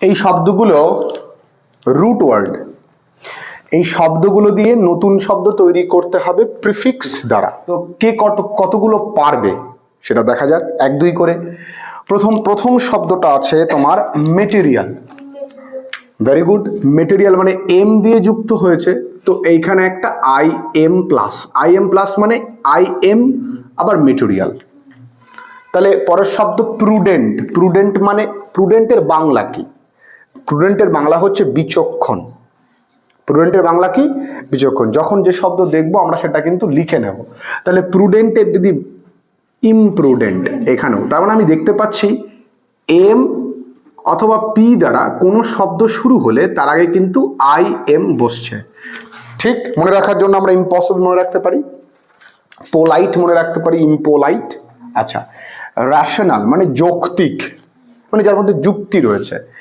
এই শব্দগুলো root word. এই শব্দগুলো দিয়ে নতুন শব্দ তৈরি করতে হবে প্রিফিক্স দ্বারা। তো কে কতগুলো পারবে সেটা দেখা যাক, 1-2 করে। প্রথম শব্দটা আছে তোমার মেটেরিয়াল। Very good. মেটেরিয়াল মানে এম দিয়ে যুক্ত হয়েছে, তো এইখানে একটা আই এম প্লাস মানে আই এম আবার মেটেরিয়াল। তাহলে পরের শব্দ প্রুডেন্ট। প্রুডেন্ট মানে প্রুডেন্টের বাংলা কি? প্রুডেন্টের বাংলা হচ্ছে বিচক্ষণ। প্রুডেন্টের বাংলা কি? বিচক্ষণ। যখন যে শব্দ দেখবো আমরা সেটা কিন্তু লিখে নেব। তাহলে প্রুডেন্টের যদি ইমপ্রুডেন্ট এখানেও, তার মানে আমি দেখতে পাচ্ছি এম অথবা পি দ্বারা কোনো শব্দ শুরু হলে তার আগে কিন্তু আই এম বসছে। ঠিক মনে রাখার জন্য আমরা ইম্পসিবল মনে রাখতে পারি, পোলাইট মনে রাখতে পারি, ইম্পোলাইট। আচ্ছা, রেশনাল মানে যৌক্তিক, মানে যার মধ্যে যুক্তি রয়েছে।